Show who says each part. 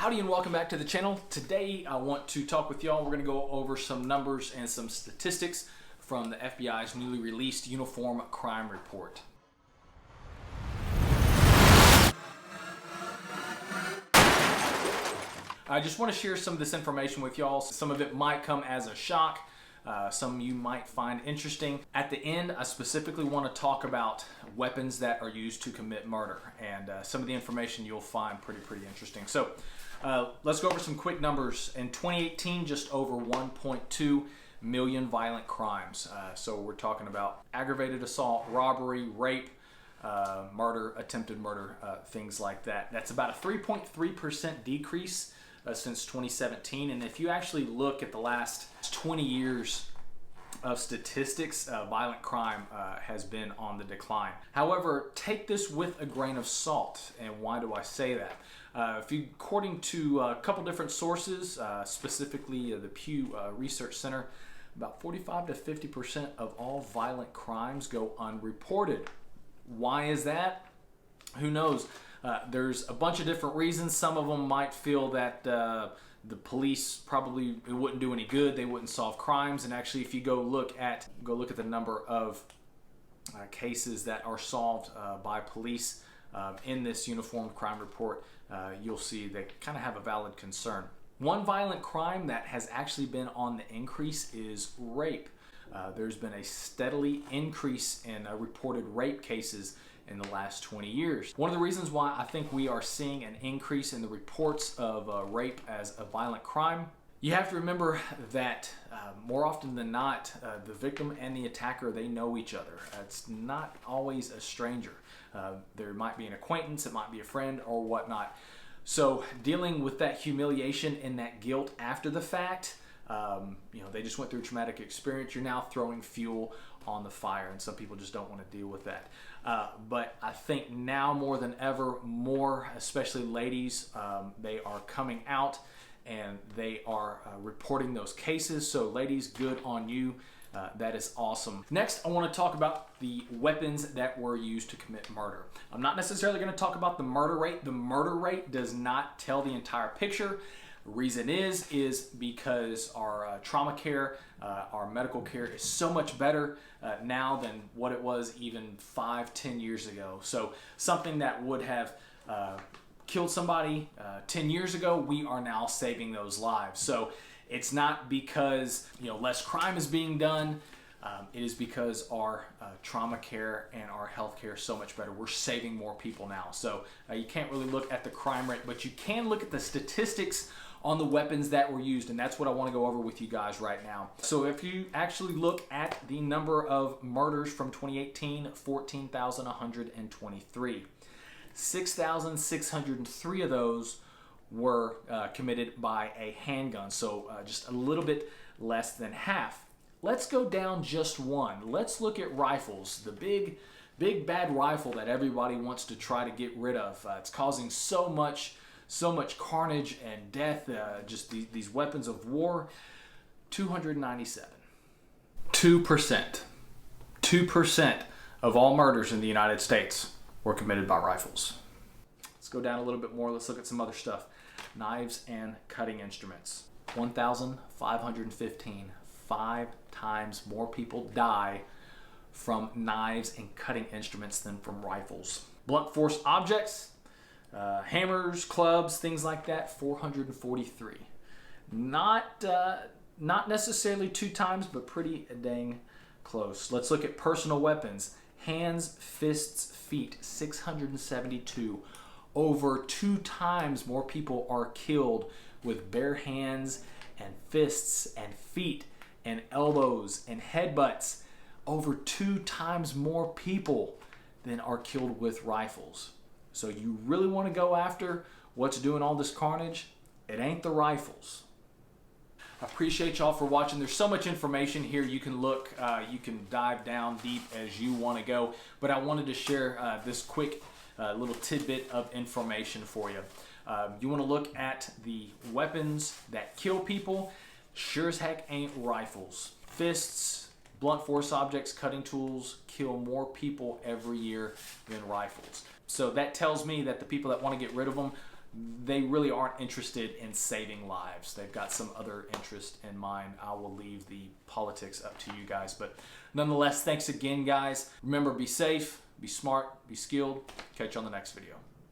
Speaker 1: Howdy and welcome back to the channel. Today I want to talk with y'all. We're going to go over some numbers and some statistics from the FBI's newly released Uniform Crime Report. I just want to share some of this information with y'all. Some of it might come as a shock. Some you might find interesting. At the end, I specifically want to talk about weapons that are used to commit murder, and some of the information you'll find pretty interesting. So let's go over some quick numbers. In 2018, just over 1.2 million violent crimes. So we're talking about aggravated assault, robbery, rape, murder, attempted murder, things like that. That's about a 3.3% decrease since 2017. And if you actually look at the last 20 years of statistics, violent crime has been on the decline. However, take this with a grain of salt. And why do I say that? According to a couple different sources, specifically the Pew Research Center, about 45 to 50% of all violent crimes go unreported. Why is that? Who knows? There's a bunch of different reasons. Some of them might feel that the police probably it wouldn't do any good. They wouldn't solve crimes. And actually, if you go look at the number of cases that are solved by police in this Uniform Crime Report, you'll see they kind of have a valid concern. One violent crime that has actually been on the increase is rape. There's been a steadily increase in reported rape cases in the last 20 years. One of the reasons why I think we are seeing an increase in the reports of rape as a violent crime, you have to remember that more often than not, the victim and the attacker, they know each other. It's not always a stranger. There might be an acquaintance, it might be a friend or whatnot. So dealing with that humiliation and that guilt after the fact, they just went through a traumatic experience. You're now throwing fuel on the fire, and some people just don't want to deal with that. But I think now more than ever, especially ladies, they are coming out and they are reporting those cases. So ladies, good on you. That is awesome. Next, I want to talk about the weapons that were used to commit murder. I'm not necessarily going to talk about the murder rate. The murder rate does not tell the entire picture. The reason is because our trauma care, our medical care is so much better now than what it was even 5-10 years ago. So something that would have killed somebody 10 years ago, we are now saving those lives. So it's not because less crime is being done. It is because our trauma care and our health care is so much better. We're saving more people now. So you can't really look at the crime rate, but you can look at the statistics on the weapons that were used, and that's what I want to go over with you guys right now. So if you actually look at the number of murders from 2018, 14,123. 6,603 of those were committed by a handgun, so just a little bit less than half. Let's go down just one. Let's look at rifles, the big bad rifle that everybody wants to try to get rid of. It's causing so much carnage and death, just these weapons of war. 297. 2% of all murders in the United States were committed by rifles. Let's go down a little bit more. Let's look at some other stuff. Knives and cutting instruments. 1,515. 5 times more people die from knives and cutting instruments than from rifles. Blunt force objects, hammers, clubs, things like that, 443. Not necessarily 2 times, but pretty dang close. Let's look at personal weapons. Hands, fists, feet, 672. Over 2 times more people are killed with bare hands and fists and feet and elbows and headbutts. Over 2 times more people than are killed with rifles. So you really want to go after what's doing all this carnage? It ain't the rifles. I appreciate y'all for watching. There's so much information here. You can look, you can dive down deep as you want to go. But I wanted to share this quick little tidbit of information for you. You want to look at the weapons that kill people. Sure as heck ain't rifles. Fists, blunt force objects, cutting tools kill more people every year than rifles. So that tells me that the people that want to get rid of them they really aren't interested in saving lives. They've got some other interest in mind. I will leave the politics up to you guys. But nonetheless, thanks again, guys. Remember, be safe, be smart, be skilled. Catch you on the next video.